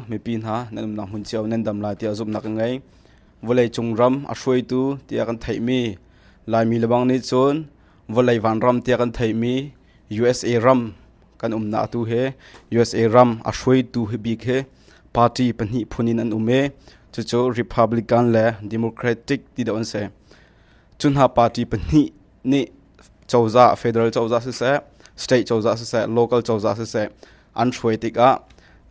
mi pin ha nanum na hun chiao nen dam la tia zum nak ngai volei chungram a hroi tu tia kan thai mi lai mi lawang ni chon volei van ram tia kan thai mi USA ram kan na tu he USA ram a hroi tu he big he party pani phunin an ume chu Republican le Democratic ti don se chun ha party pani ni chawza federal chawza se state chawza se local chawza se an hroi tik a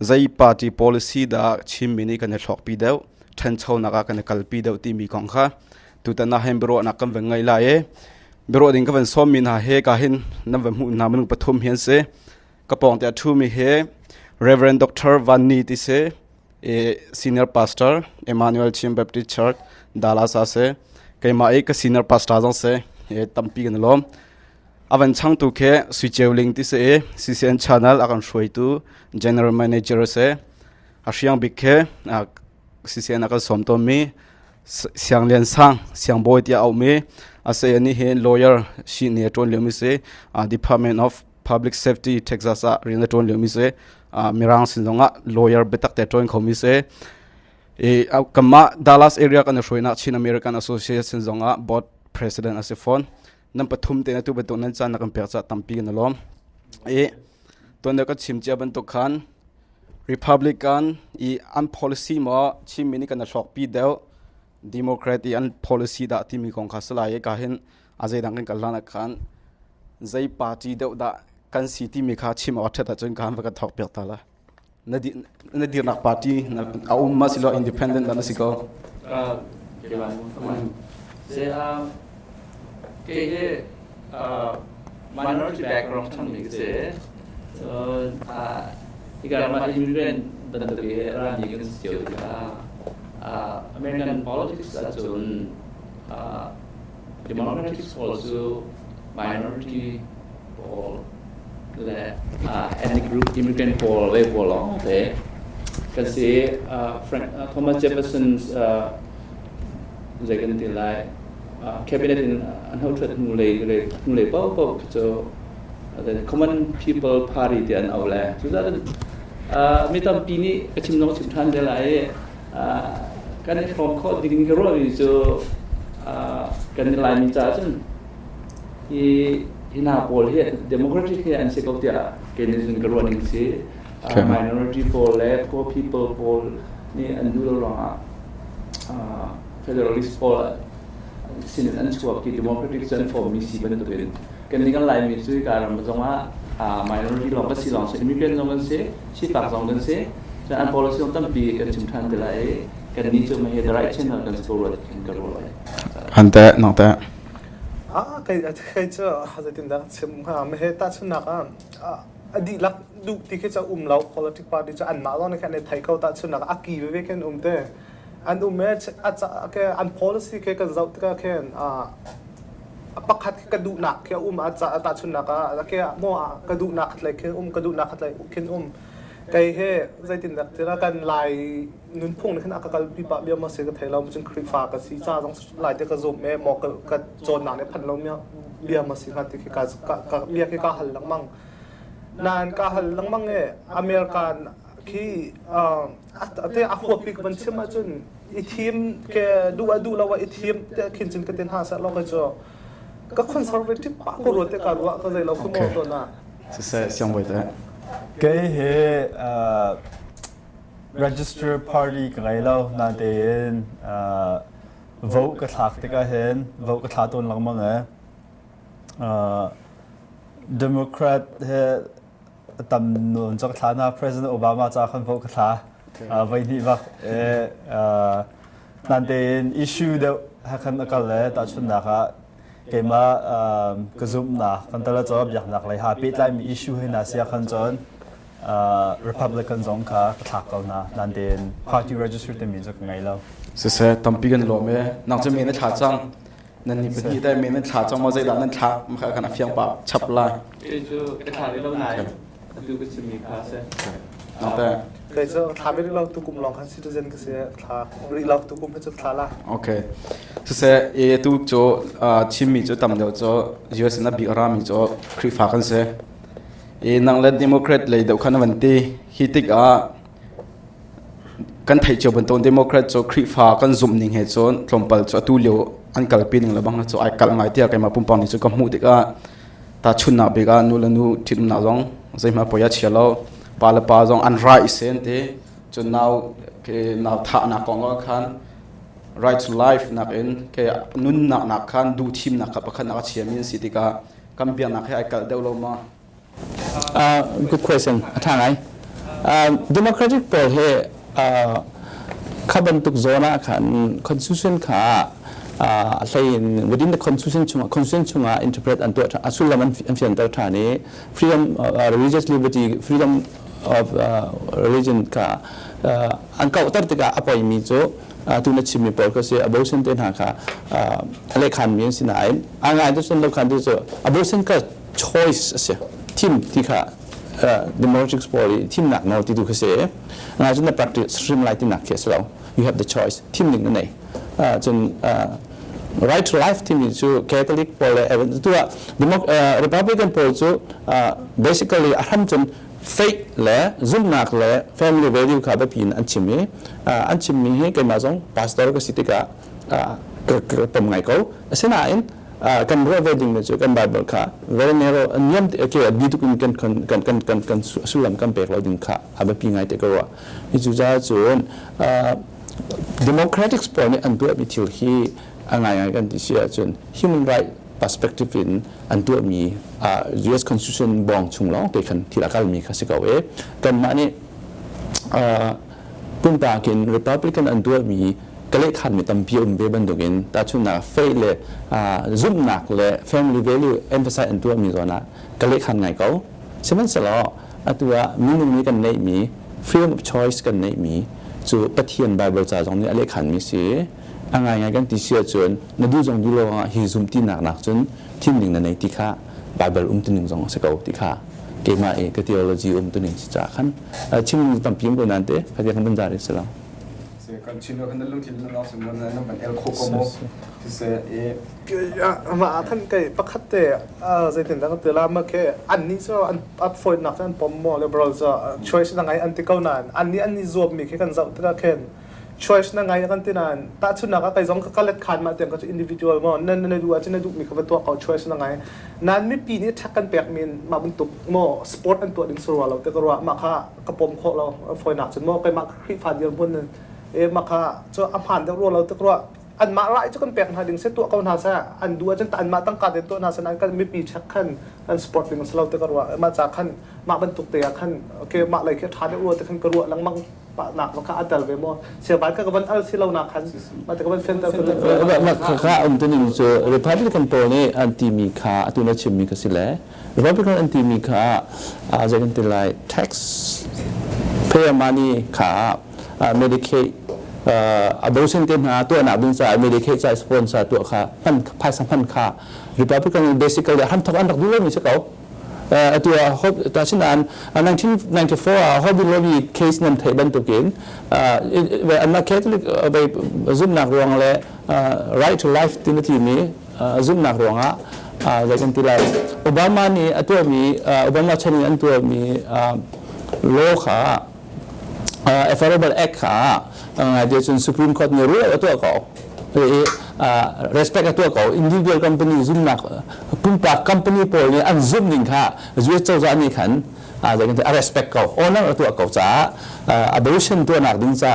zai party policy da chim mini kan thlok pi deu than chho naka kan kal pi deu ti mi kong kha tu ta na hem bro na kam vengai la e bro ding ka van som min ha he ka hin nam va mu na manu pathum hian se ka pong ta thu mi he Reverend Dr. Van Ni ti se a senior pastor Emmanuel Chim Baptist Church Dallas ase kai ma ek senior pastor jang se e tampi kan lom avan chang tu khe switchewling ti se CCN channel akan hroi tu general manager se asyang bikhe CCN akan somto mi siang lian sang siang boy tia au me ase ani he lawyer shi ne ton le mi se Department of Public Safety Texas a rin ton le mi se mirang sinonga lawyer betak te ton khomi se e kama Dallas area kan hroina Chin American Association zonga board president ase phone nam pathum te na tu beton nan chan na kan percha tampi na lom e ton da ka chimcha ban to khan Republican i an policy mo chimini kan shok pi deu Democrat i an policy da ti mi kong khasla e ka hin azai dang kan kalana khan zai party deu da kan city mi kha chim otha ta chon kan ka thok pek ta la na dir nak party na au masilo independent na siko ke ban se ke minority background thang mi se so igar ma immigrant dan to ke ran ni kan sio ka American politics that zone democrats also minority or the ethnic group immigrant for way for long there can say Thomas Jefferson's second like cabinet in unhouted nule po so the common people party then awla so that mi tam pini kachim no chim than de lai kan from ko ding ro so kan lai mi cha chen hina pol he democratic he an se ko tia kenin kan ro ning se minority for left for people for ni an du lo federalist for sin an chua ki democratic chen for mi si ban to kan ni kan lai mi chui ka ram zonga minority long ka si long se immigrant long se si pak long kan se so an policy on tam pi kan chim than de lai kan ni chu ma he the right channel kan so ro kan ro lai ante nota kai cha hazatin da chim ha me he ta chuna ka adi lak du ti ke cha lau political party cha an ma lo ne kan ne thai ko ta chuna ka aki ve ken te an me cha ke an policy ke ka zau ka ken pakhat ka du nak ke cha ta chuna ka ke mo ka du nak lai ke ka du nak lai ken kai he zaitin da tira kan lai nun phung ne kan akal pi pa bia ma se ka thailau chun khri fa ka si cha jong lai te ka zo me mo ka chon na ne phan lo mya bia ma si ka ti ka bia ke ka hal lang mang nan ka hal lang mang e American ki ate a khop pik ban chima chun I Thim ke du lawa I Thim te khin chin ka ten ha sa lo ka cho ka conservative pa ko ro te ka ro ka zai lo ku mo to na se siang boi ta cái hệ register party cái lâu là để vote cái thác thì cái hen vote cái thác tuần lăng mang ấy Democrat hệ tầm nôn cho cái thác na President Obama cho khăn vote cái thác vậy thì vậy là để issue đó hay khăn cái lẽ ta chuẩn là cái mà cái zoom na khăn ta là cho việc nạc lại happy lại mi issue hay na sẽ khăn chọn Republican zong ka thakal na nanten party register te min jok ngai lo se tampi gan lo me nang che me na tha chang nan ni pati ta me na tha chang ma zai la nan tha ma kha kana fiang pa chap la e jo ka tha ri lo nai du ka chimi kha se nang ta kai so tha me ri lo tu kum long khan citizen ka se tha ri lo tu kum pe tha la okay se e tu cho chimi cho tam do cho US na bi ara mi cho khri fa kan se e nang le Democrat le do khan van ti hitik a kan thai cho ban ton democrat cho khri fa kan zum ning he chon tlompal cho tu leo an kal pi ning la bang cho ai kal ngai tia kai ma pum pang ni chu ka mu de ka ta chunna be ga nu la nu thim na jong zai ma poya chelo pa la pa jong an rai sen te cho now ke now tha na kong khan right to life nak in ke nun nak khan du thim nak ka pakhan na chiamin sitika kam bia nak ai kal deulo ma good question ทางไหน democratic poll เฮข้าบรรทุกโซนขัน constitution ขาใส่ within the constitution ชงinterpret อันตัวอสุลมันอันเฟียนตัวฐานนี้ freedom religious liberty freedom of religion ขาอันเก่าตั้งแต่กับอภัยมีโจตุนชิมีปอลก็เสีย abortion เต็นหาค่ะอะไรขันมีสินายอ่างานที่ส่วนเราขันที่โจ abortion ก็ choice เสียทีมที่ค่ะdemocratic poll ทีมหนักนอที่ดูเขาเสียงานจนใน practice streamline ที่หนักเคสเรา you have the choice ทีมหนึ่งนั่นเองจนright to life ทีมนี้จู Catholic poll ตัว Republican poll จู basically ทำจนfaith และzoom หนักและ family value ค่ะแบบพินอันชิมีให้กันมาจง pastor ก็สิทธิกะกระผมไงเขาเส้นไหนกันรู้ว่าดิ่งเนี่ยจูกันไบเบิลค่ะ very narrow อันนี้เกี่ยวกับดีทุกกันสุลามกันเปรเราดิ่งค่ะอาแบบพิงไงแต่ก็ว่านี่จูจ้าจูนdemocratic poll เนี่ยอันตัวมีทิลที่อะไรกันที่เสียจน human right perspective in อันตัวมี US constitution บองชุงล้อไปคันที่ละกันมีค่ะสิกเอากันมานี่ปุ่มตากิน Republican อันตัวมีก็เลยขันมีตั้มพิวเบบันดูกินแต่ชุนน่ะเฟยเลยzoom หนักเลย family value emphasize อันตัวมีตัวน่ะก็เลยขันไงเขาใช่ไหมสละอันตัวมีนึงมีกันในมี freedom of choice กันในมีจูปะเทียนไบเบิลจ่าตรงนี้อะไรขันมีสิอะไรกันที่เสียจนนั่นดูจงดูโลกฮิซุมที่หนักจนที่หนึ่งในที่ข้าไบเบิลที่หนึ่งจงสกาวที่ข้าเกี่ยมาก็ theology ที่หนึ่งจ่าขันชิมตั้มพิมพ์ตัวนั้นเต้เขาจะขันบรรดาอิสลามkan chino kan lung til na sum na na ban el kho ko mo ti se e ma than kai pakhat te zai tin da te la ma ke an ni so an up for nak an pom mo liberal so choice na ngai anti kau nan an ni zob mi ke kan zau ta ken choice na ngai kan tinan ta chuna ka kai jong ka let khan ma tem ka individual mo nan du a china du mi ka to ka choice na ngai nan mi pi ni thak kan pek min ma bun tuk mo sport an to ding surwa lo te ko wa ma kha ka pom kho lo foi nak chun mo kai ma khri fa dial bunมาค่ะจะอัมพันธ์เรื่องเราตะกรัวอันมาไล่จะกันแปลงหาดึงเส้นตัวเขาหน้าซะอันดูจนแต่อันมาตั้งการเดินตัวหน้าซะนั้นก็ไม่ปีชักขันอันสปอร์ตลิงส์เราตะกรัวมาจากขันมาบรรทุกเตียขันโอเคมาอะไรแค่ทานได้รัวแต่ขันกรัวหลังมังปะหนักมาค่ะอันเดลเวมอเสียบานก็กับวันอัลที่เราหนักขันมาแต่กับวันเฟนเตอร์มาค่ะตัวนี้จะ Republican poll นี่อันที่มีค่ะตัวนั้นชิมมีก็สิแหละ Republican อันที่มีค่ะจะกันที่ไล่ tax pay money ค่ะ Medicaid abortion เต็มหาตัวหนาบินจ่าย Medicaid จ่ายสปอนเซอร์ตัวค่ะพันภายสัมพันธ์ค่ะ Republican basically ห้ามทำอันดับดูแลมีสักเอาตัวเขาตัวเช่นนั้น1994เขาดูแลมีเคสนั้นไทยบันตุกินอันนั้นแค่ที่ไปซุ่มหนักรวงเลย right to life ที่นี่ที่นี้ซุ่มหนักรวงอ่ะจะกันที่ไรโอบามานี่ตัวมีโอบามาเช่นนี้อันตัวมีโลค่ะ affordable act ค่ะเดี๋ยวจน Supreme Court เนี่ยรู้ว่าตัวเขาrespect ตัวเขา individual company zoom นักปุ่มปาก company โปรเนี่ยอัน zoom หนึ่งค่ะช่วยเจ้าจ้านี่ขันจะกันที่ respect เขา owner ตัวเขาจ้า abortion ตัวหนักดึงจ้า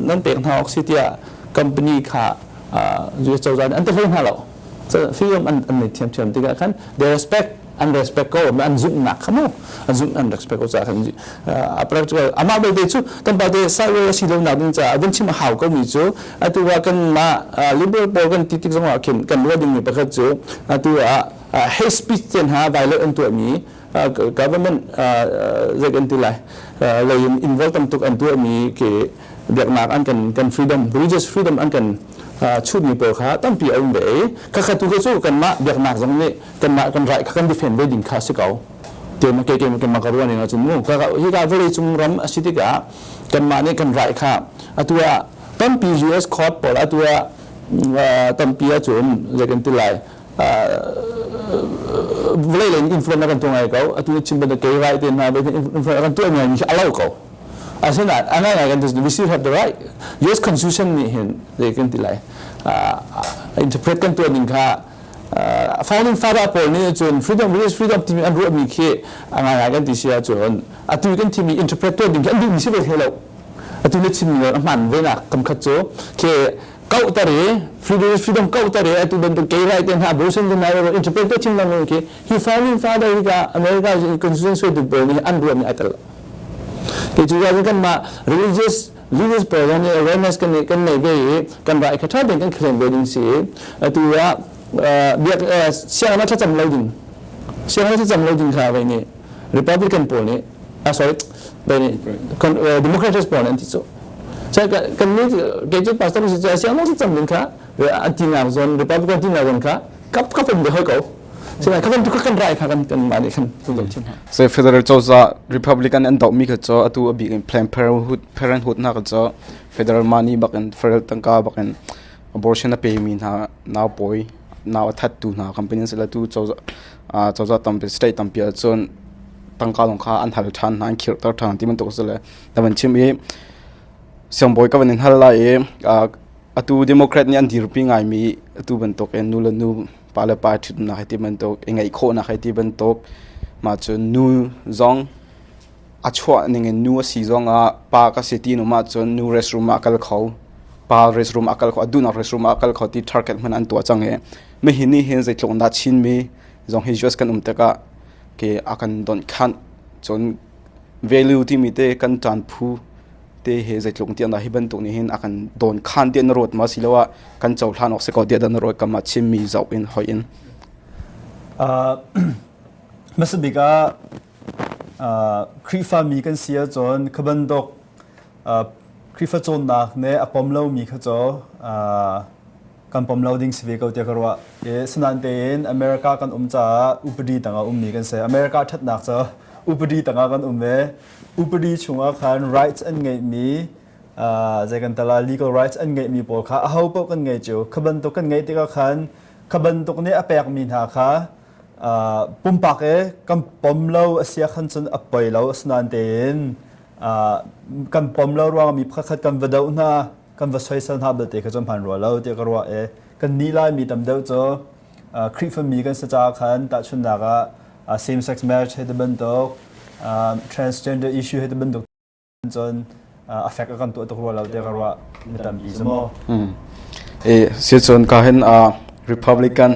นั่นเป็นทางออกซิเตีย company ค่ะช่วยเจ้าจ้าอันที่เรื่องฮะเราฟิล์มอันนี้เทียมที่กัน they respectอัน respect ก็มันอัน zoom หนักขโมอัน zoom อัน respect ก็จะขันpractical อามาไปเดี๋ยวจู่ตั้งแต่เดี๋ยวใส่เวลาสิเราหนักดึงจ้าวันที่มาหาก็มีจู่ตัวกันมา liberal บอกกันติดๆสมองกันว่าดึงมีประคับจู่ตัว hate speech เช่นหา violate อันตัวมี government จะกันที่ไรเลย involve ตั้งตัวอันตัวมีเกี่ยเบียกหนักอันกัน freedom religious freedom อันกันชุดมีเปิดขาตั้งปีอันเดียข้าขัดตัวก็สู้กันมาเบียกหนักตรงนี้กันมากันไรกันดิเฟนเวดิงคาสิเก่าเดี๋ยวมาเกี่ยกันมากระวันนี้นะจุนมุ่งข้าที่การเวลีจุงรำสิทธิกากันมาเนี่ยกันไรค่ะตัวตั้งปี US Court ปอลตัวตั้งปีจุนจะกันที่ไรเวลีเลยอินฟลูเอนซ์กันตรงไหนเขาตัวชิมเป็นเกย์ไรเต็มมาเป็นอินฟลูเอนซ์กันตัวเนี่ยมีอะไรเขา as in that and I can we still have the right US constitution ni hin they can delay interpret kan tu ning kha founding father Paul ni chun freedom religious freedom team and road mi khe anga kan ti sia chun atu kan team interpret tu ning kan di si be hello atu le chin ni man ve na kam khat cho ke kau tare freedom kau tare atu ben to ke right and have bosun the narrow interpretation lang ke he founding father ga America constitution so the ni and ni atal ke chu ga kan ma religious program awareness kan nei be kan ba ka tha ben kan claim building si atu ga biak siang na cham loading kha ba ni Republican poll ni sorry ba ni Democratic poll anti so saya kan ni ke ju pastor si siang na cham lin kha anti na zon Republican team na zon kha kap ben de hoi ko sila kan tu kan rai kha kan ma ni kan tu lo chin se federal choza Republican and dog mi kha cho atu a big Planned Parenthood na kha cho federal money bakan federal tangka bakan abortion na pay mi na now boy now that tu na company sila tu choza tam state tam pia chon tangka long kha an hal than na khir tar thang ti man to sele dawan chim e sem boy ka ban hal la e atu Democrat ni an dir pi ngai mi atu ban to en nula nu pala pa thit na hati ban to engai kho na hati ban to ma chu nu zong a chwa ning nu si zong a pa ka city no ma chu nu restroom akal khau pa restroom akal kho adu na restroom akal kho ti target man an to change me hini hen zai tlong da chin mi zong he just kan ka ke akan don khan chon value ti mi te kan tan phu te he zai tlong ti na hi ban to ni hin akan don khan ten road ma silawa kan chaw hlan ok se ko dia dan roi kama chim mi zau in hoin masabika krifa mi kan sia chon khaban dok krifa chon nak ne apom lo mi kha cho kan pom loading sve ko te karwa e sanan te in America kan cha upadi tanga mi kan se America that nak cha upadi tanga kan me upadi chunga khan rights and ngai mi zegan tala legal rights and ngai mi pol kha a ho po kan ngai chu khaban to kan ngai te ka khan khaban to ne apek mi na kha pumpak e kan pom lo asia khan chun apoi lo sanan te in kan pom lo ro mi khat kan vadau na kan va soi san habel te ka chon phan ro lo te ka ro e kan ni lai mi tam deu cho krifa mi kan sa cha khan ta chun da ga same sex marriage he de ban to transgender issue he de ban to chon affect kan to to ro lo te ka ro mi tam bi mo e se chon ka hen Republican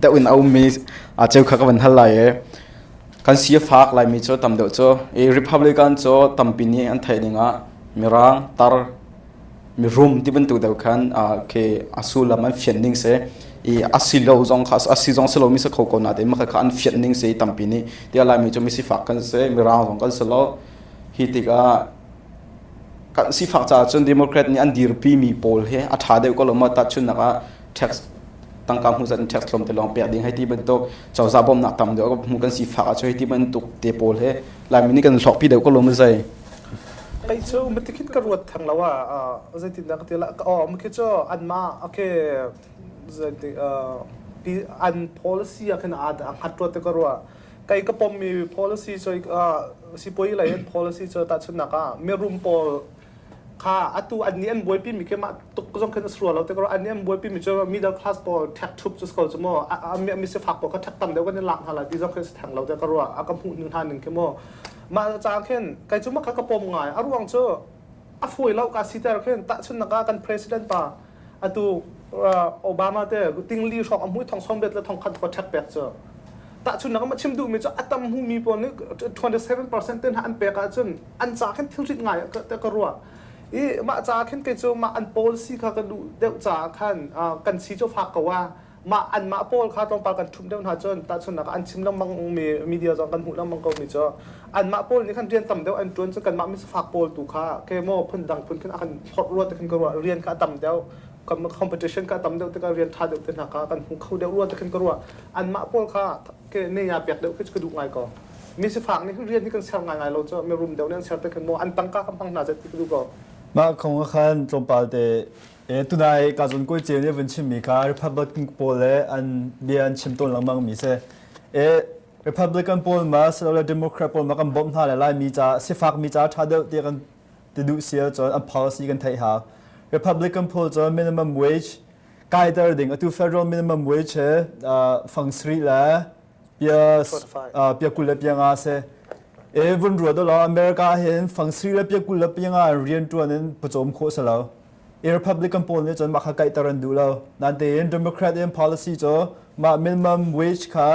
that win au mi a cheu kha ka ban hal lai e kan sia fak lai mi cho tam deu cho e Republican cho tampini an thai ninga mirang tar mi room ti ban tu deu khan ke asula man fiending se e asilo zong khas asizong selo mi se kho ko na de ma kha an fiending se tampini ti ala mi cho mi si fak kan se mirang zong kan selo hi ti ga kan si fak cha chun Democrat ni an dir pi mi pol he a tha de ko lo ma ta chun na ka tax tangkam hu zan tax lom te long pe ding hai ti ban to chaw za bom na tam de ko mu kan si fak a choi ti ban tuk te pol he la mi ni kan thok pi de ko lo ma sai kai chu matikit ka ruat thang lawa zai tin dak tela mu ke cho an ma okay zai pi an policy akan ad ang hatwa te ka ruwa kai ka pom mi policy so si poi lai policy cho ta chun na ka me room pol kha atu an ni an boy pi mi ke ma tuk jong kan sro lo te ka an ni an boy pi mi cho middle class pol tak thup just ko mo mi se fak ko ka tak tam de ko ni lak hala ti jong kan thang lo te ka ruwa akam hu ning han ning ke moมาจากเช่นใครจุ่มขัดกระโปรงไงอารวงเจออาฟุยเล่ากาซิเตอร์เช่นตัดชุนนักการประธานป่าอัตุโอบามาเตอร์ติงลีชอบอมุยทองสมเด็จและทองคัดฟัดแท็กแบกเจอตัดชุนนักมาชิมดูมีเจออัตมหูมีปนนี่27%เต้นหันเปกจนอันจากเช่นทิวจิตไงแต่ก็รัวอีมาจากเช่นใครจุ่มมาอันโพลิซีค่ะก็ดูเดี๋ยวจากขั้นกันซีโจฟักก็ว่ามาอันมาโพลค่ะต้องปากันทุ่มเดินหาจนตัดชุนนักอันชิมแล้วมังมีเดียจากกันหูแล้วมังก็มีเจออันมาโพลนี่ขั้นเรียนต่ำเดียวอันจวนจนกันมาไม่ฝากโพลตุค่ะแค่โม่พื้นดังพื้นขึ้นอันพอรวดแต่ขึ้นก็ว่าเรียนค่ะต่ำเดียวกับคอมเพลชันค่ะต่ำเดียวแต่ก็เรียนท่าเดียวแต่หนักค่ะกันหูเข้าเดียวรวดแต่ขึ้นก็ว่าอันมาโพลค่ะแค่เนี่ยเปียกเดียวขึ้นก็ดูง่ายก็มีสิฝากนี่เรียนที่กันเซลง่ายๆเราจะไม่รุมเดียวเรียนเซลแต่ขึ้นโม่อันตั้งก้าคำพังหนาจะที่ก็ดูก็มาคงคันตรงปาเตตุนายการจนกุ้ยเจียวเนี่ยเป็นชิมมีค่ะ Republican poll เลยอันเบียนชิมต้นหลังมังมีเสRepublican poll มาสแล้ว Democrat poll มากันบ่มท่าหลายมีจ้าสิฝากมีจ้าท่าเดียวเตีย ติดูเสียจนอัน policy กันไทยหา Republican พูดจน minimum wage กายตระดิ่งตัว federal minimum wage ฟังสรีละเปียกุลเปียงอาเซวันรัวตัวเราอเมริกาเห็นฟังสรีละเปียกุลเปียงอาเรียนตัวนั้นประจมโคสแล้วRepublican พูดเนี่ยจนมาขกายตระดูแล้วนั่นเอง Democrat policy จมา minimum wage ค่ะ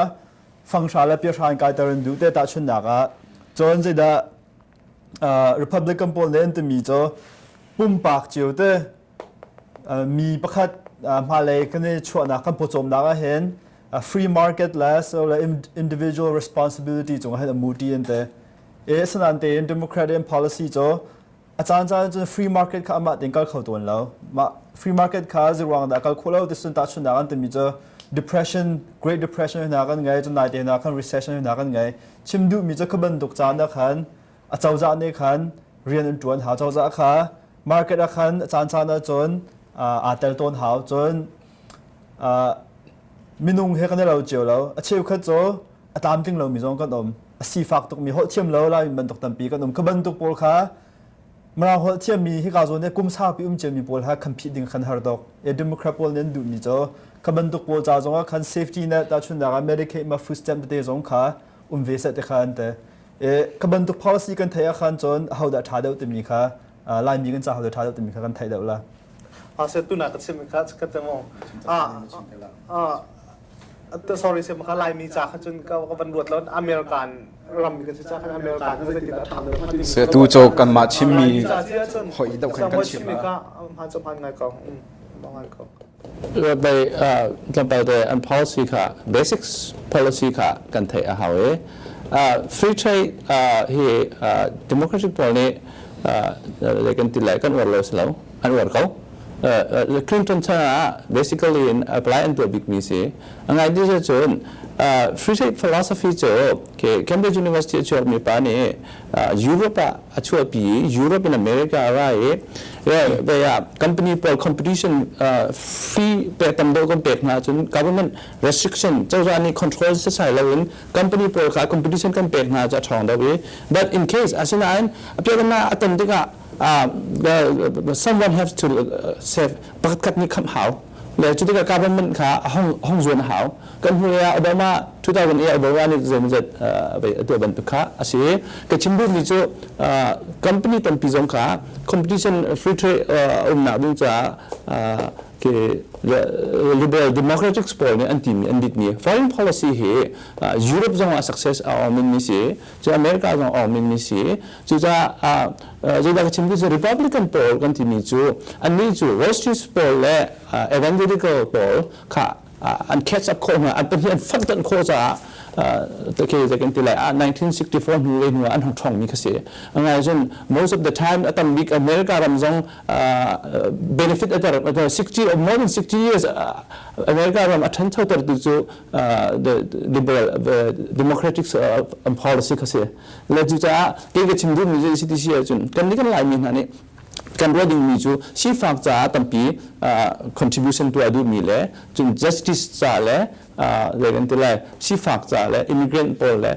ฟังชาละเปียชานกายตระดูแต่ตัดชนนักจนจะได้Republican พูดเนี่ยจะมีจปุ่มปากเจียวแต่มีประคัดมาเลยกันในช่วงนักกันประจมนักเห็น free market แล้ว so individual responsibility จงให้มูดีนแต่สนันเตน Democrat policy จอาจารย์จะ free market ข้ามาถึงการเข้าตัวแล้วมา free market ข้าจะวางแต่การคุยแล้วที่สุดตัดชนนักแต่มีจdepression Great Depression นักกันไงจนนายเตนักกัน recession นักกันไงชิมดูมีจะขบันตุกจานนักขันอาจารย์จะในขันเรียนจวนหาเจ้าจะข้า market ขันอาจารย์จะจนอาเตลต้นหาจนมินุงเฮกันเราเจียวแล้วเชี่ยวขัดโจตามทิ้งเรามีจงกันอมสีฝากตุกมีหัวเทียมแล้วมีบรรทุกตันปีกันอมขบันตุกโปลข้ามาหัวเทียมมีที่กาโซเนี่ยกุมซาปีเจมีโปลข้าคัมพิดิ้งขันฮาร์ดอกเดโมแครตโปลเนี่ยดูมีโจขบันตุกโปลจ้าจงว่าคัน safety net ตาชุนดาร์ Medicaid มา food stamp เตจงข้าเวสเตขันแต่ขบันตุก policy กันไทยขันจนเขาได้ท้าเดาเต็มีข้าลายมีกันจ้าเขาได้ท้าเดาเต็มีข้ากันไทยเดาละเสร็จตุนักเชื่อมั้ยครับก็จะมองsorry เชื่อมั้ยครับลายมีจากจนก็บรรลุแล้วอเมริกันรำมีกันจ้าอเมริกันก็จะติดทำเลยเสียตูโจกันมาชิมมีหอยดอกกันชิมก็พันจะพันไงก็บางไงก็ไปไปแต่อัน policy ค่ะ basics policy ค่ะกันไทยเอาไว้free trade ที่ democratic ตัวนี้เรียกกันติดไหลกันอวดเราแล้วอันอวดเขาClinton ท่า basically apply อันตัว big มีสิอันไงที่จะจนfree trade philosophy จบCambridge University จบมีป่านี้ยุโรปอ่ะช่วยปียุโรปในอเมริกาอะไรไปcompany for competition free ไปทำโดยกันเป็ดนะจน government restriction เจ้าหน้าที่ control ใส่แล้ว company for competition กันเป็ดนะจะช่องได้ but in case อาชีพนั้นเพียงแต่อัตติกะsomeone has to save ประกาศนี้คำหาวเลยจุดที่การมันค่ะห้องส่วนหาวกันหัวโอบามา2008โอบามานี่จะไปตัวบรรทุกค่ะอาศัยก็ชิมดูนี่จู่company ตั้งปีจงค่ะ competition free trade น่าดูจะliberal democratic sport เนี่ยอันดิบนี่ foreign policy เฮยุโรปจงsuccess เอามินนี่สิจะอเมริกาจงเอามินนี่สิจะได้ชิมดูจะ republican poll กันที่นี่จู่อันนี้จู่ wall street poll และ evangelical poll ค่ะอัน catch up คนอันเป็นอันฟังตันโคจะแต่คือจะกันที่ไร1964นู่นเลยนู่นอันของช่องมีกระแสอันไงจน most of the time อันบิ๊กอเมริการำจง benefit อัน60 or more than 60 years อเมริการำอันเท่าตัวจู่ the liberal democratic policy กระแสแล้วจู่จะเกี่ยวกับชิมดูมีจะสิทธิเสียจนกันนี้กันหลายมีนะนี่กันว่าดิ่งมีจู่ชีฟังจะตั้งปี contribution ตัวดูมีเลยจน justice จะเลยเรื่องที่ไรชีฟังจะเลย immigrant โปรเลย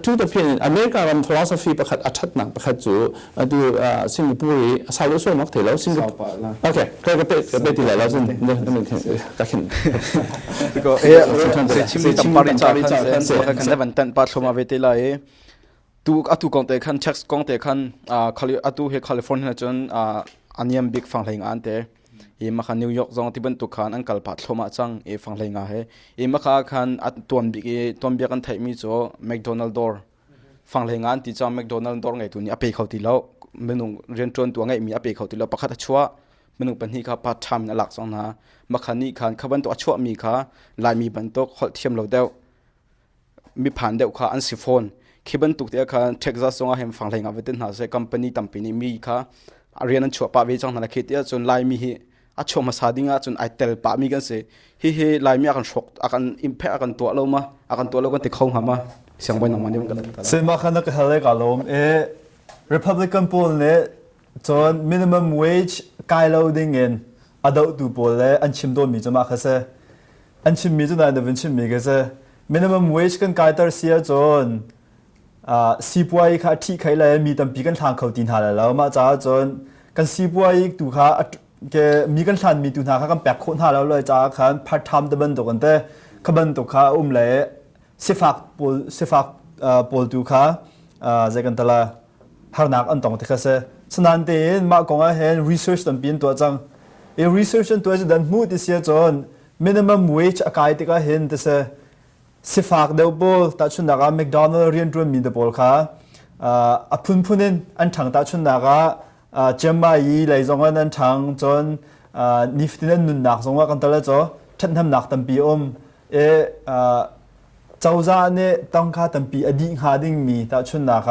ทุกตัวเพียงอเมริกาเป็น philosophy ประคัดอัดหนักประคัดจู่ดูสิงคโปร์ซาลุส่วนนักเทแล้วสิงคโปร์โอเคก็เป็นที่ไรแล้วจนเนี่ยนั่นก็เห็นก็ชิมมีตั้งปาริจาริจาเสียกันได้บันทันปัดชมาเวทีไรตูอัตุกองเตะขันเช็คกองเตะขันอัตุเฮแคลิฟอร์เนียจนอันยังบิ๊กฟังเพลงอันเตะมาขันนิวยอร์กจงที่บรรทุกขันอันกัลปัดชมาจังฟังเพลงอ่ะเฮมาขันตัวบิ๊กกันไทยมีโจแมคโดนัลด์ดอร์ฟังเพลงอันที่จังแมคโดนัลด์ดอร์ไงตัวนี้อภัยเขาตีแล้วเมนูเรียนจนตัวไงมีอภัยเขาตีแล้วประคัตชัวเมนูเป็นที่ข้าพัดทำนั่นหลักสองนะมาขันนี้ขันขับบันตัวชัวมีข้าลายมีบรรทุกขอเทียมเราเดียวมีผ่านเดียวข้าอันซิฟอนคิดบันทุกเดียวค่ะเท็กซัสส่งให้ฟังเพลงเอาไว้ตั้งหาเซ่คอมพานีตั้งปีนี้มีค่ะเรียนชัวป้าวิจังนั่นแหละคิดเดียวจนลายมีชัวมาสาดิ่งจนไอเตลป้ามีกันเซ่ลายมีอาการช็อกอาการอิมแพคอาการตัวเรามาอาการตัวเราก็ติดเข้าหามาเสียงไปหนังมันนี่มันกันเสียงมาขนาดเฮเลกาลมRepublican poll เนี่ยจน minimum wage กายเราดิ่งเงินอดดูโพลเลยอันชิมโดนมีจะมาค่ะเซ่อันชิมมีจะไหนเดี๋ยวชิมมีกันเซ่ minimum wage กันกายตัดเสียจน ซีปัวอีค่ะที่ใครเลยมีตั้งปีกันทางเขาตีนหาแล้วมาจ้าจนกันซีปัวอีดูค่ะแกมีกันทันมีตุนหาค่ะกันแปลกคนหาแล้วเลยจ้าค่ะพาร์ทไทม์ตะบันตกันแต่ขบันตุค่ะเลยสิฟักปอลดูค่ะใจกันตละหานักอันตรงที่เขาเสสนันเตียนมากงอาเห็น research ตั้งปีนตัวจังresearch ตัวจะดันมูที่เสียจน minimum wage อากาศที่เขาเห็นที่เสสิฟักเดวบอลตัดชุนนักแมคโดนัลด์เรียนรู้มีเดวบอลค่ะพุ่นอันทางตัดชุนนักเจมายีเลยจงว่านั้นทางจนนิฟตินันนุนนักจงว่ากันตละจ้ะทันทำนักตั้งปีเจ้าจานเนี่ยต้องค่าตั้งปีอดีตหาดิ้งมีตัดชุนนัก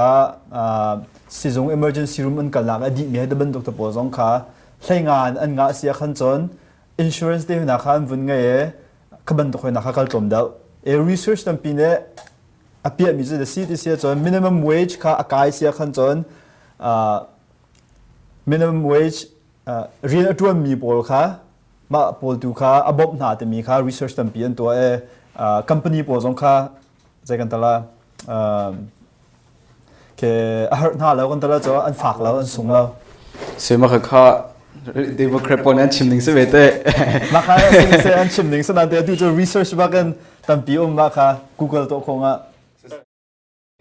สิจง emergency room อันกันนักอดีตมีให้ดับเบิลดรปอจงค่ะใช้งานอันงาเสียขันจน insurance ที่นักอันวุ่นไงขบันตุกนักกัลตมดาวresearch ตั้งปีเนี่ยอภิมิจะสิที่เสียจน minimum wage ค่ะอากาศเสียขันจนminimum wage เรียนตัวมีบอลค่ะมาบอลดูค่ะอบอบหนาแต่มีค่ะ research ตั้งปีอันตัวcompany บอลจงค่ะใจกันตละแค่อาหารหน้าแล้วกันตละจ้ะอันฝากแล้วอันสูงแล้วเสียมาค่ะเดโมแครตปนอันชิมหนึ่งเสวตมาค่ะเสียอันชิมหนึ่งสนั่นเดียวดูจะ research บ้างกันตั้งปีมาค่ะ Google ตัวคง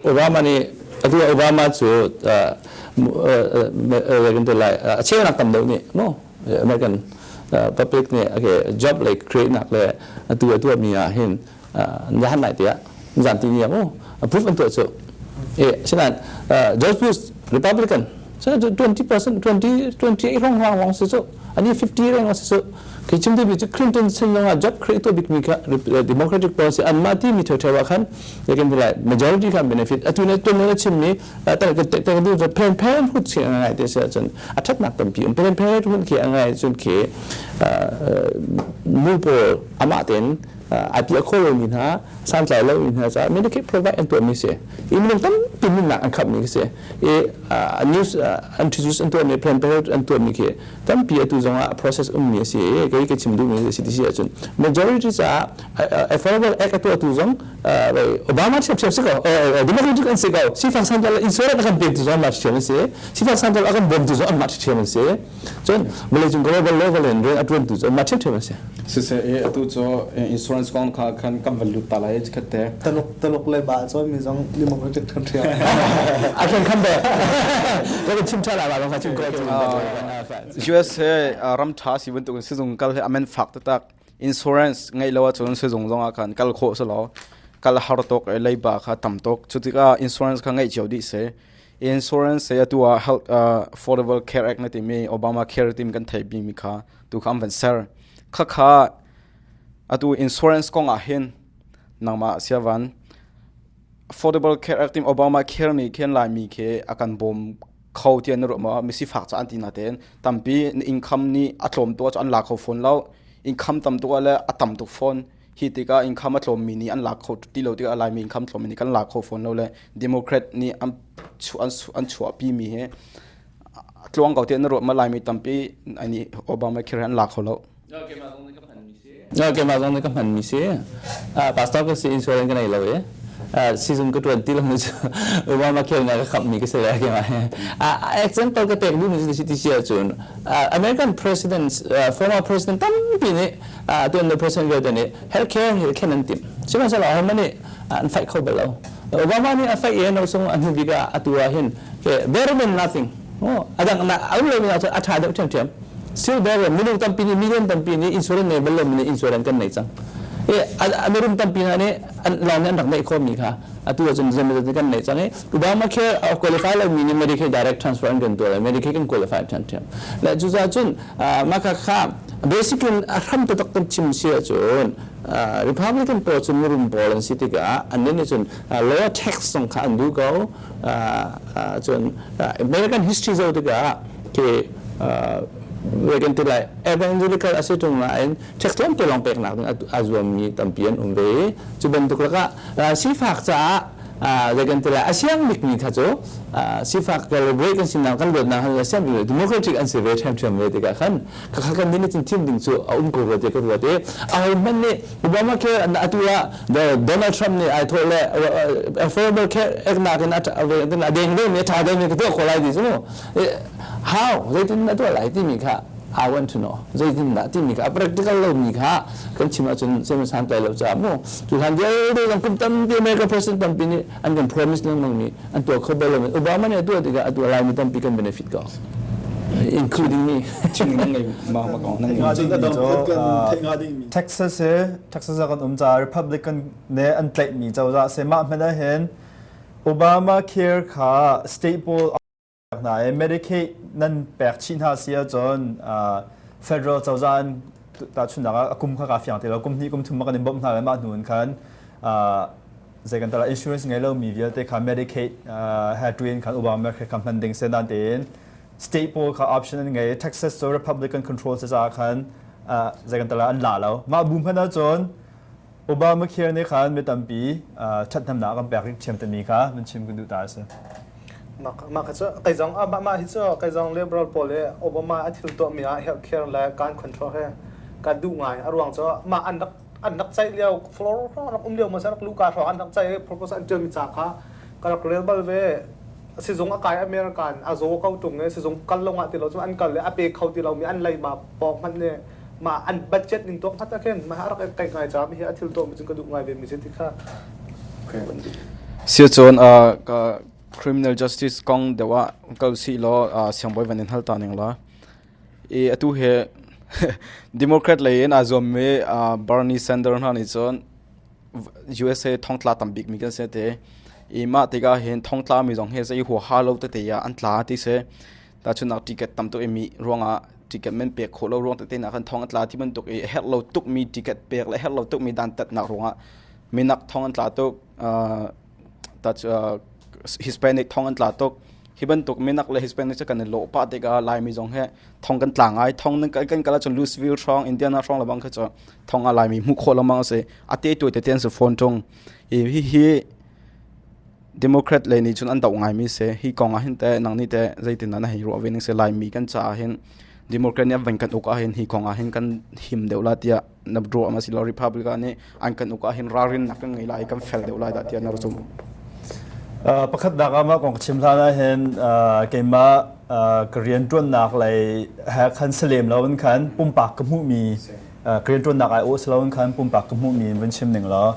โอบามานี่ตัวโอบามาจู่กันตัวไรเชื่อนักตำรวจนี่โน่อเมริกัน public เนี่ยโอเค job like create นักเลยตัวมีเห็นยันไหนเดียยันที่นี่โอ้ approve อันตัวจู่ฉะนั้น George Bush Republican ฉะนั้น20% 28ห้องสิจู่อันนี้50ห้องสิจู่คือจริงๆบิจคลินตันซึ่งว่า job create ตัวบิดมีค่ะ democratic policy อันมาที่มีเท่าๆกันยังกันตัวไร majority ค่ะ benefit ตัวนี้ชิมนี้แต่ก็ดูจะ parenthood เสียงไงเดี๋ยวเสียจนอัตราหนักต่ำปีparenthood เสียงไงจนเขียมูโปอามาเต็นอาทิตย์โคโลมินะสันใจแล้วมินะจ้ะไม่ได้แค่ provide อันตัวมีเสียอีมันต้องปีนหนักอันขับมีเสียnews introduce อันตัวมี parenthood อันตัวมีเขียตั้งปีตัวจงว่า process มีเสียก็ชิมดูมีเสียที่เสียจน majority จ้ะ affordable act ตัวจงObama เชื่อสิเขาdemocratic อันสิเขาสิฟังสันใจแล้ว insurance อาการเป็นตัวจงมาเชื่อมันเสียสิฟังสันใจแล้วอาการบ่มตัวจงมาเชื่อมันเสียจนเมื่อไรจง global level เรื่องอัตราตัวจงมาเชื่อมันเสียเสียตัวจง insurance ก่อนค่ะคันกับ value ตลาดจะเตะตลกเลยบ้าจอยมีจงdemocratic country อาจารย์คำแบบแล้วเป็นชิมชาลาบาลงมาชิมก็จะ US รัมท้าสิวันตัวสิจงกัลอเมนฟักตัก insurance ไงแล้วว่าจนสิจงอาการกัลโคสลอกัลฮาร์ตกเลยบ้าค่ะต่ำตกชุดที่ก็ insurance ข้างไงเจียวดิเส insurance เสียตัว health affordable care act นั่นที่มี Obama care ที่มีกันไทยบีมีค่ะตัวคำเป็น sir ข้าตัว insurance กองอาเห็นนางมาเสียวัน affordable care act ที่ Obama care นี่เขียนลายมีแค่อาการบ่มเขาเทียนรู้มาไม่สิฝากจะอันที่นั่นเองตั้มปี income นี่อัตลมตัวจะอันหลักเขาฟอนแล้ว income ตั้มตัวแล้วอัตต่ำตัวฟอนฮิติกา income อัตลมมีนี่อันหลักเขาที่เราที่อะไรมี income อัตลมมีนี่กันหลักเขาฟอนแล้วเลย democrat นี่อันชัวปีมีเหรอตลวงเขาเทียนรู้มาลายมีตั้มปีอันนี้ Obama care อันหลักเขาแล้วโอเคมาตรงนี้ก็มันมีเสียพาสต้าก็ซีอินชัวร์กันไหนเลยซีซั่นก็20แล้วมั้งว่ามาเขียนงานก็ขับมีก็เสียแล้วกันไหมexample ก็เต็มดูมันจะที่เชียร์จุน American president former president ตั้งปีนี้ตัวนึง president ก็ตัวนี้ healthcare แค่นั้นติมใช่ไหมสำหรับเขามันนี่อันไฟเข้าไปแล้วObamaนี่อันไฟเองเราส่งอันนี้ก็ตัวเห็นแค่ better than nothing อาจารย์น่ะเอาเลยมันจะอัตราเดียวเทียมstill there มิลลิตัมปีนี้มิลลิตัมปีนี้อินชัวร์เนี่ยเป็นเรื่องมิลลิอินชัวร์กันไหนจังมิลลิตัมปีนี้เราเนี่ยดังในอีโคมีค่ะตัวจนจะมีกันไหนจังอุบามาแค่qualify แล้วมีนี่ Medicare direct transfer กันตัวเลย Medicare กัน qualify จังเทียมและจุดจุดมาค่ะ basically ทำตัวตัดชิมเสียจุดRepublican โปรจุดมีรุมบอลสิติกาอันนี้จุด lower tax ส่งขาอันดูเขาจุด American history จุดติกาที่เวกันที่ไร evangelical อาศัยตรงนั้นเช็คล้อมไปหนักอาจจะมีตั้งเปลี่ยนเวจุดเป็นตุกละก็สิฝากจะ they can tell asyang mikmi khajo sifa calibrate kan sinam kan lot na han asyang democratic and civil time me de ka khan kan ni tin tim ding chu ko de ko de man ne obama ke atua donald trump ne I told affordable care ekna kan at na deng de me tha de me ko ko lai di so how they didn't at all I think I want to know. They didn't that thing. A practical law, Mika, can see much in some sample of Jamo. To hand the American president company and then promise them money and to a couple of Obama do it to allow me to become benefit go, including me. Texas Texas Republican ne and take me. So say Map Obama care car staple. Medicaid นั่นแปลกชินหาเสียจน federal เจ้าจานตาชุนนักกุมข้ากาฝั่งที่เรากุมที่กุมทุ่มมากันในบ่มหาและมาหนุนกันใจกันตลาด insurance ไงเรามีเยอะแต่ค่ะ Medicaid ให้ตัวเองกันObamaแค่คำพันธุ์เส้นนั้นเอง state poll ค่ะ option ไง Texas Republican control จะจากกันใจกันตลาดอันหลาแล้วมาบุ้มพันธุ์จนObama care ในขันไม่ตั้งปีชัดทำหนักกันแปลกเชื่อมแต่มีค่ะมันชิมกันดูตาสิมาคือจะไก่จงมาที่จะไก่จง liberal พอเลยโอบามาที่ตัวมีhealthcare และการ control ให้การดูง่ายระหว่างจะมาอันนักใจเลี้ยว floor นักเลี้ยวมาสักลูกการอันนักใจ proposal เจอมีจากค่ะการ liberal เวสิจงอากาศอเมริกันอาโซเข้าตรงเนี่ยสิจงกันลงอ่ะที่เราจะอันกันเลยอเปกเขาที่เรามีอันไรมาบอกมันเนี่ยมาอันบัดเจ็ตหนึ่งตัวพัฒนาขึ้นมาหาเราไก่ง่ายจ้ามีที่ตัวมีจึงกระดูกง่ายเป็นมีสิทธิค่ะเสียจนcriminal justice กองเดี๋ยวว่าก็สิล้อเสียงบ่อยวันนี้ฮัลตานึงละตัวเฮdemocrat เลยนะจอมเมBernie Sanders นั่นนี่จน USA ท่องตลาดตั้มบิ๊กมีกันเสียเตมาติกาเห็นท่องตลาดมีจงเฮใส่หัวฮาโลเตยอันตลาดที่เสแต่ชุนนักติเกตตั้มตัวมีรวงติเกตมันเปียกโคโลรวงแต่นักท่องตลาดที่มันตกเฮลโลตุกมีติเกตเปียกและเฮลโลตุกมีดันตัดนักรวงมีนักท่องตลาดตุกตัดHispanic ท่องกันตลาดตกฮิบันตกไม่นักเลย Hispanic จะกันในโลปาติกาลายมีจงแค่ท่องกันต่างไอ้ท่องนึงกันกันละจน Louisville ช่องอินเดียนาช่องละบางก็จะท่องอะไรมีมุขโคละมังเสอติตัวเตียนสุดฟอนจงฮีDemocrat เลยนี่จนอันตกง่ายมีเสฮีกองอาหินแต่นังนี่แต่ใจตินนั้นให้รัวเวนิงเสลายมีกันจ่าเห็น Democrat เนี่ยวันกันอุกอาหินฮีกองอาหินกันหิมเดวลาเตียนับรัวมาสิลา Republican นี่อันกันอุกอาหินรารินนักกันไงลายกันเฟลเดวลาเตียนารจุมประคัดดักมาของชิมทานะเห็นเกมากเรียนจวนนักเลยแฮกคันเสลีมแล้ววันคันปุ่มปากกมุมีกเรียนจวนนักไอโอสแล้ววันคันปุ่มปากกมุมีวันชิมหนึ่งแล้ว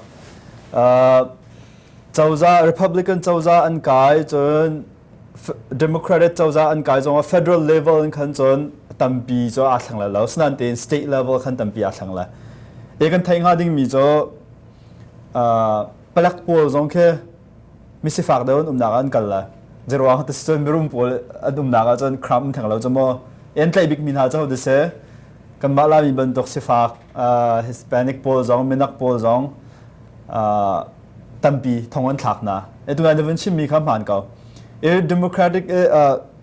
เจ้าจ้า Republican เจ้าจ้าอันกายจน Democratic เจ้าจ้าอันกายจนว่า Federal level อันคันจนตั้มปีจนอาทังแล้วสนั่นเอง State level คันตั้มปีอาทังแล้วเอกกันไทยงาดิ่งมีจนปลักปูจงแค่มิสิฝากเดินนักอันกันละจะรู้ว่าแต่ส่วนไม่รู้ปุ่นนักจนครัมทั้งเราจะมาเอ็นไทยบิ๊กมินหาเจ้าดิเซ่กันมาลามีบรรทุกสิฝากHispanic ปูจงมินักปูจงตั้มปีทองวันถักนะตัวนั้นเป็นชิมมีคำผ่านเขาDemocratic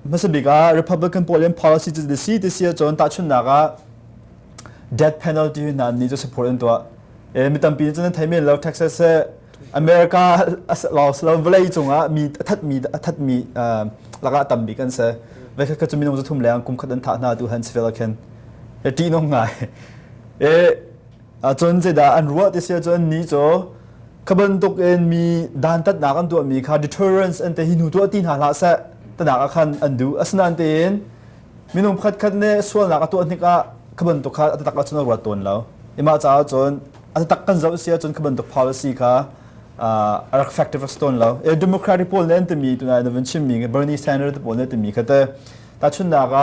ไม่ใช่บิ๊กRepublican policy จะดิสิที่จนตัดชุนนักdeath penalty นั้นนี่จะ support ตัวมีตั้มปีจนไทยไม่แล้ว Texasอเมริกาเราเวลาจงมีทัดมีลักษณะตั้มบีกันเสเวลาก็จะมีน้องจะทุ่มแรงกุมขัดอันท่าหน้าดูฮันส์เฟลเคนตีน้องไงจนจะได้อันรู้ว่าที่เสียจนนี้จ้ะขบันตุกเองมีด่านตัดหนักอันตัวมีค่ะ deterrence อันแต่หินูตัวตีนหาละเสตัดหนักอันอันดูอัศนันเองมีน้องขัดเนี่ยส่วนหนักตัวนี้ก็ขบันตุกค่ะตัดกันจนรัวตัวแล้วมาจ้าจนตัดกันจะเสียจนขบันตุก policy ค่ะeffective stone แล้วDemocratic poll เนี่ยจะมีตัวนั้นเป็นชิมมี Bernie Sanders poll เนี่ยจะมีก็แต่ถ้าชุนนัก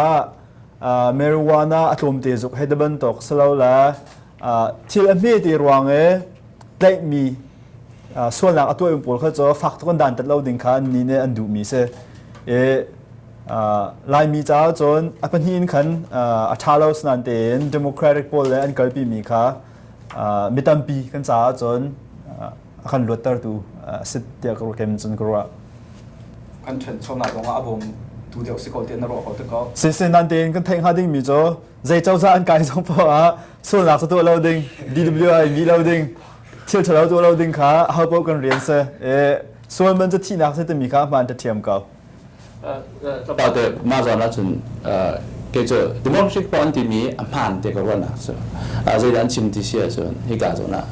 marijuana อัตโนมัติจุกให้ดับเบิลตกสโลว์ละที่อันนี้ที่รวงได้มีส่วนหลักตัวอุปกรณ์เขาจะฝากทุกคนดันตัดเราดึงคันนี่เนี่ยอันดูมีเสลายมีจ้าจนอันนี้คันชาร์ลส์นั่นเอง Democratic poll เนี่ยอันเกิดปีมีค่ะมีตั้มปีกันจ้าจนขันรถตัดตัวสิทธิ์เดียวกับเกมจนกลัวกันเฉินชมหน้าตรงอาบมดูเดียวสิเขาเตียนนรกเขาตึกเขาสิ่งนั้นเองกันแทงหาดิ่งมีจ้ะใจเจ้าซ่านกายสองพอส่วนหลักตัวเราดิ่ง DWI มีเราดิ่งเที่ยวเราตัวเราดิ่งขาเขาพบกันเรียนเส ส่วนมันจะที่นักเศรษฐมีข้ามันจะเทียมเก่า ต่อแต่มาจากนั้นจนเกี่ยวกับ democratic point ที่มีอันผ่านเด็กก็นะส่วนในด้านชิมที่เสียส่วนที่การส่วนนะ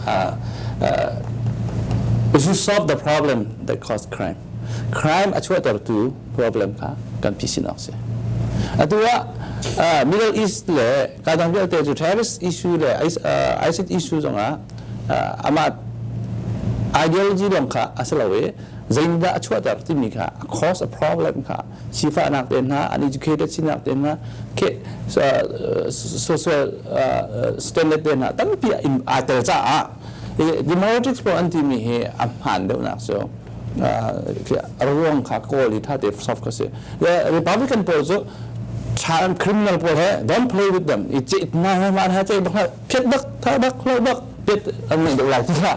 if you solve the problem that cause crime ช่วยต่อตัว problem ค่ะกันพิสิทธิ์นักเสียตัวMiddle East เลยการทำเรื่องเกี่ยวกับ terrorist issue เลยISIS issue ตรงนั้นอามา ideology ตรงค่ะอาศัยเลยZainda achua tar timi kha cause a problem kha sifa nak ten na uneducated sinak ten na ke social standard ten na tam pi atel cha democratic pro anti mi he amhan de na so ke arwong kha ko li tha de soft ka se the republican pro so chan criminal pro he don't play with them it na ma ha che bak phet bak tha bak lo bak pet an ne de la ti kha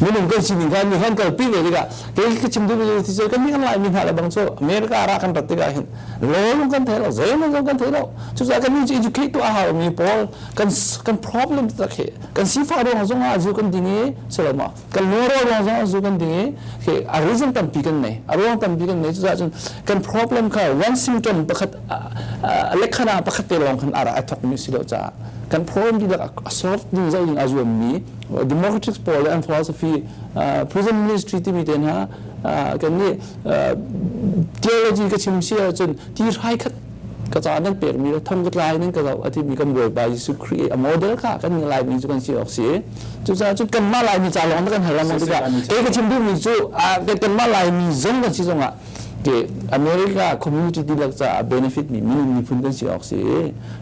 มีหนุ่มก็ชิมกันมีคนเกิดปีเลยดีกว่าเกี่ยวกับชิมดูที่เจอกันมีกันหลายมีหลายบางส่วนอเมริการักกันปฏิกันเห็นโลลงกันเท่าเราเซนลงกันเท่าเราจุดแรกกันมีจะ educate ตัวอาหารมีพอกัน problem ตะเข็กันซีฟ้าเรื่องของอาจูกันดิ่งเสร็จแล้วกันโลโร่เรื่องอาจูกันดิ่งคืออารมณ์ตั้มปีกันเนี่ยอารมณ์ตั้มปีกันเนี่ยจุดแรกกัน problem ค่ะ one symptom ประคัตเล็กขนาดประคัตเตลองกันอะไรทักมีสิเราจะกัน problem ที่เรา solve ดิ่งใจดิ่งอาจูมี democratic policy and philosophy prison ministry ที่มีเด่นฮะกันนี่ theology ก็ชิมเชื่อจนที่ไรคัดก็จะนั่นเปลี่ยนมีทำกันลายนั่นก็เราที่มีกันรวยไปสุด create a model ค่ะกันมีลายมีจุกันเสียออกเสียจุดกันมาลายมีจ่าลองกันให้เรามองดีกว่าเอ้ก็ชิมดูมีจุกันมาลายมีซงกันสิจงอ่ะเกอเมริกา community ที่เราจะ benefit มีพุ่งกันเสียออกเสีย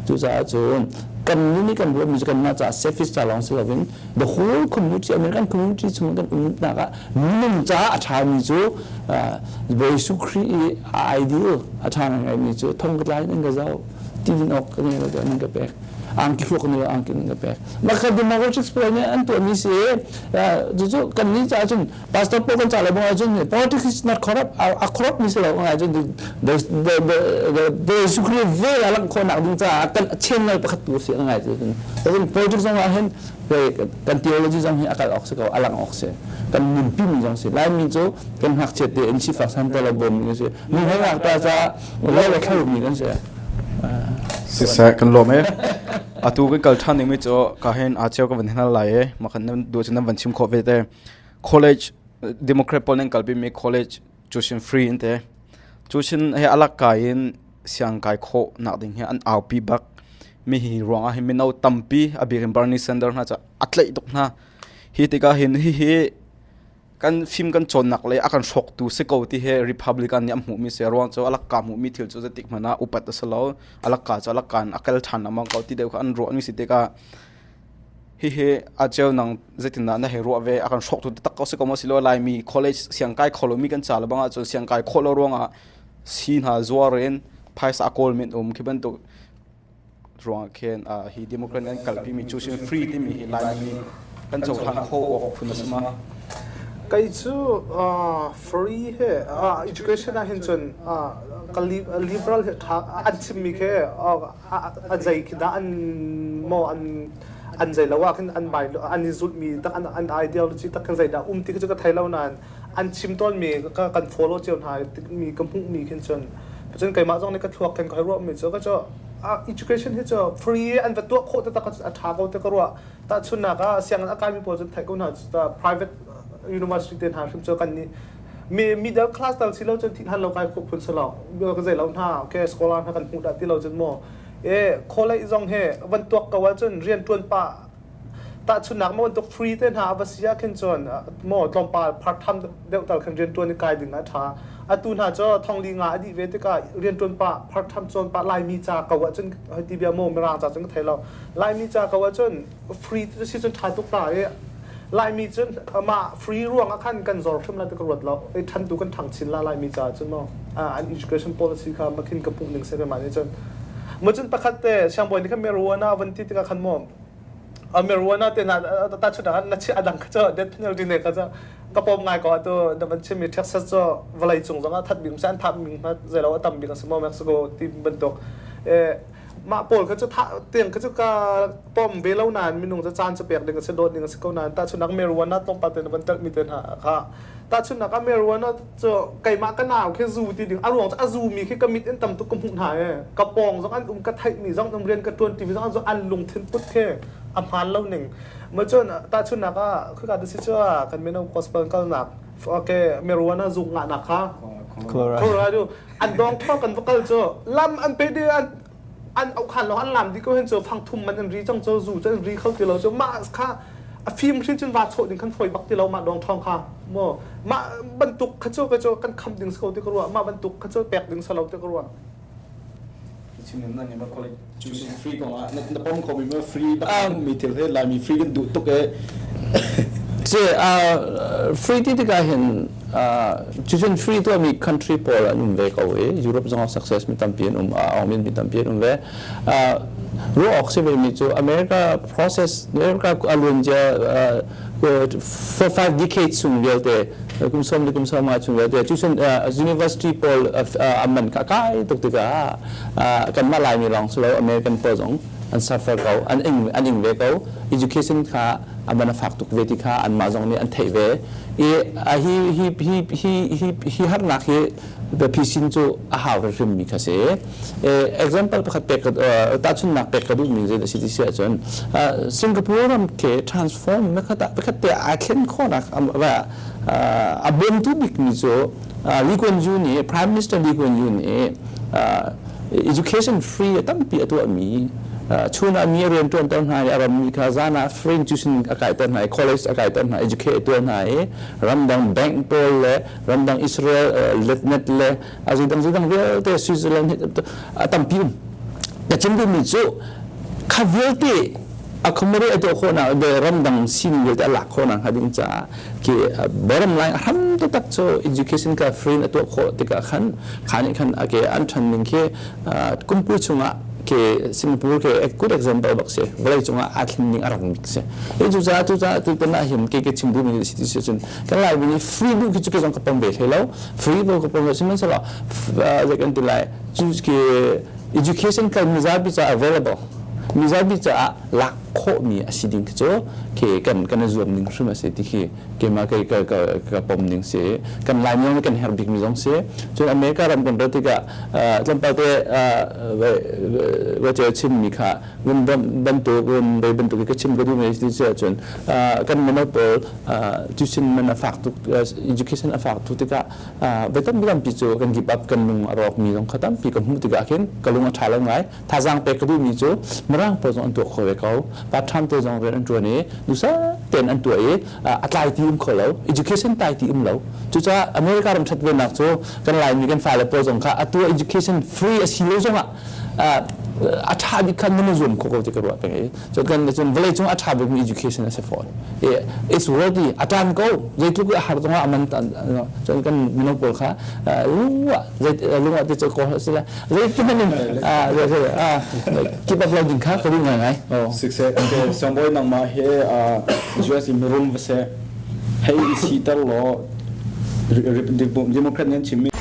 จุดจนกันนี่กันรวมมีกันมาจาก safest จ่าลองเสียเป็น the whole community American community สมกันนะคะนี่มันจะอาจารย์มีจุvery to create ideal อาจารย์อะไรมีจุท่องกันหลายนั่นก็จะที่ดินออกกันนี่ก็จะนั่นก็แปลกอังกฤษพวกนี้อังกฤษนั่นก็แปลกมาคือ democratic เนี่ยอันตัวนี้เสียจุกันนี่จะจน pastor พวกกันจ่าเลยบอกว่าจน politics is not corrupt corrupt มีเสียแล้วว่าจน the to create very หลังคนหนักดึงจะกันเช่นเลยประคัตตัวเสียยังไงจนแต่จน politics ต้องมาเห็นกัน theology ต้องเห็นอากาศออกเสียก็อลังออกเสียกันมุนปิ้มจังเสียแล้วมีจุกันหักเฉดเดนชิฟักซันตะละบนมีเสียมีให้หักตาจะเล่าเลยแค่มีกันเสียสิเสกันลมอาตูกันกัลท่านนี่ไม่จ่อก็เห็นอาเจ้าก็วันที่นั่นไหลมาขันนั้นดูจนนั้นวันชิมโควิดแต่ college democrat ปนนั้นกัลปีมี college tuition free นั่นแต่ tuition ให้อลักกายนเสียงกายโคนักดิ่งให้อันเอาปีบักมีฮีรองให้มีเอาตั้มปีอบิริมบาร์นีเซนเดอร์น่าจะอัตเลยตกนะฮีติกาเห็นฮีกันฟิล์มกันจนนักเลยอาการช็อกตัวเสกเอาที่เฮริพับลิกันเนี่ยหมู่มีเสียรวงจะอลักกาหมู่มีถิ่นจะติกมันนะอุปัตตสลาวอลักกาจะอลักการอักเลชันนะมังเขาที่เดียวกันรัวมีสิติกาเฮอาเจ้านังเจตินนะเฮรัวเวอาการช็อกตัวตักเขาเสกเอามาสิโลไลมีคอลเลจเสียงไกด์คอลมีกันจ่าแล้วบางอาจจะเสียงไกด์คอลรวงอ่ะซีนหาจัวเรนไพ่สากลมินคิดเป็นตัวรวงเคนฮีดิโมแครตนั้นกัลปีมีจูชินฟรีที่มีไลมีกันโจทานโคออกคุณสมาก็จู่free เฮeducation นะเห็นจนก็ liberal เฮทักอันชิมมีแค่อันใจคิดว่าอันโมอันใจแล้วว่าขึ้นอันใบอันนี้สุดมีตั้งอัน ideology ตั้งกันใจได้ที่ก็จะไทยแล้วนานอันชิมต้นมีก็กัน follow เจ้าหน้ามีกำพุ่งมีขึ้นจนไกลมาตรงนี้ก็ทวกกันก็ให้รู้มีก็จะeducation ที่จะ free อันเป็นตัวโคตรแต่ก็อัฐาก็แต่ก็รู้แต่ชุนนักเสียงอาการมีผลจนไทยก็น่าจะ private university เดินหาขึ้นเจอกันนี่มี middle class แต่ที่เราจนที่ท่านเราไปควบคุมสลอกเราก็ใจเราหน้าโอเคสกอลาร์กันพูดได้ที่เราจนโมคนละอีจงเฮวันตัวก็ว่าจนเรียนจนป่าแต่ชุนนักมันตัว free เดินหาภาษีขึ้นจนโมตรงป่า part time เดี๋ยวแต่คนเรียนตัวในกายดึงนะท่าตูน่าจะทองลีงาอดีเวทีก็เรียนจนป่า part time จนป่าลายมีจากว่าจนที่เบียโมไม่ร่างจากจนไทยเราลายมีจากว่าจน free ที่จนถ่ายตุกตาลายมีจนมาฟรีร่วงขั้นกันจอร์ขึ้นมาตะกรวดเราไอ้ทันดูกันถังชิ้นลายมีจ่าจนมั้งอัน education policy ค่ะมาขึ้นกับปุ่มหนึ่งเสร็จมาเนี่ยจนเมื่อจนประคัตเตะช่างบอยนี่ก็ไม่รู้นะวันที่ที่ก็ขันมองไม่รู้นะแต่น่าตัดชุดนั้นน่าเชื่อดังก็จะเด็ดเพนอลดีเนี่ยก็จะก็ปมง่ายกว่าตัวแต่มันเชื่อมีเท็กซัสจะเวลาจงจังทัดบิ่งสั้นทัดบิ่งมาใจเราตั้มบิ่งสมอลเม็กซิโกที่บรรทุก มาปอลเขาจะเตียงเขาจะกาป้อมเบลานานมีนุ่งจะจานจะเปียกเด็กจะโดนเด็กจะก้นานตาชุนักเมรวันน่าต้องปฏิบัติบันเทิงมีเตือนหาค่ะตาชุนักเมรวันน่าจะไก่มากันหนาวแค่ซูตีดึงอารมณ์จะซูมีแค่กมิดเอ็นต่ำตุกกมหุ่นหายกระปองสองอันกระไทยมีสองตำเรียนกระตวนตีมีสองอันลงทิ้งปุ๊บแค่อัมพันเล่าหนึ่งเมื่อจนตาชุนักคือการดิสิชัวกันไม่ต้องคอสเปนก็หนักโอเคเมรวันน่าจุงงานหนักค่ะคือดูอันดองท่อกันพวกเราจะลำอันไปเดือนอันเอาขันเราอันลำที่ก็เห็นเจอฟังทุ่มมันอันรีจังเจอจู่จะอันรีเข้าที่เราจะมาค่ะฟิล์มชิ้นวาดโชดดึงขันฝอยบักที่เรามาดองทองค่ะมาบรรทุกขจกระโจกันคำดึงสกาวที่กรัวมาบรรทุกขจกแปลกดึงสลาวที่กรัวชิ้นนั้นนี่มันก็เลยจูสิฟรีก่อนอ่ะนั่นป้อมเขามีฟรีบ้างมีเทเลไลน์มีฟรีกันดูตุกใช่ฟรีที่ได้เห็นจุดเช่นฟรีตัวมี country พอละนุ่มเวกเอาไว้ยุโรปจะเอา success มีตั้งเปลี่ยนเอามีตั้งเปลี่ยนเว้รู้ออกใช่ไหมมีจูอเมริกา process อเมริกาอารมณ์จะfor 5 decades สุ่งเดียวแต่คุณสมมาสุ่งเดียวแต่จุดเช่นuniversity พออเมริกาใกล้ตุกติกากันมาลายมีลองสโลอเมริกันพอสองอัน suffer เขาอันอิงเวกเขา education ค่ะอันมันฝากตุกเวทีค่ะอันมาจงนี่อันเทเวhe har nak he the pisin chu a haw rim mi khase example pakhat pe ta chun nak pe kadu mi je city sia chon Singapore ram ke transform me khata pe khatte a khen khona ba abon tu bik mi cho Lee Kuan Yew ni Prime Minister Lee Kuan Yew ni education free tam pi atwa mi chuna mi ren ton ton hai aram mi khazana free tuition akai ton hai college akai ton hai educate ton hai ramdang bank pol le ramdang Israel net le azidang wel te Switzerland atam pium ta chimbu mi chu khavelte accommodate to khona de ramdang sin wel ta lak khona hading cha ki bottom line ham to tak cho education ka free to kho te ka khan ake an than ning ke kumpu chunga ke Singapore ke a good example bakse boleh cuma atling arang bakse itu tu pernah him ke cimbu ni situation kan lai ni free bu kicu ke jang kapang be hello free bu kapang semen sala zakan tilai choose ke education kan mizabi cha available mizabi cha lakho mi asiding cho ke kan zoom ning suma se tikhi ke ma ke ka pom ning se kan lai mi kan her big mi jong se so America ram kon ratika lampa te wacha chim mi kha gun ban to ke chim gadu me sti cha chon kan monopol tuition man afak tu education afak tu tika betam bilam pi cho kan give up kan nung arok mi jong khatam pi kan hu tika khen kalunga thalang ngai thajang pe kadu mi cho marang po jong to khowe kau part time to jong ren tu ni dusa ten an tu e atlai ti kholo education tai ti lo chu cha America ram that wen nak cho kan lai mi kan fa le po jong kha atu education free asilo jong atha bi kan mun zoom ko te karwa pe so kan chon vle chung atha bi education as a for it's worthy atan go je tu ko har jong aman tan so kan minopol kha luwa te cho ko sila je kimen keep uploading kha ko ngai success okay someboy nang ma he US in room se hey si tar lo democrat nyan chimi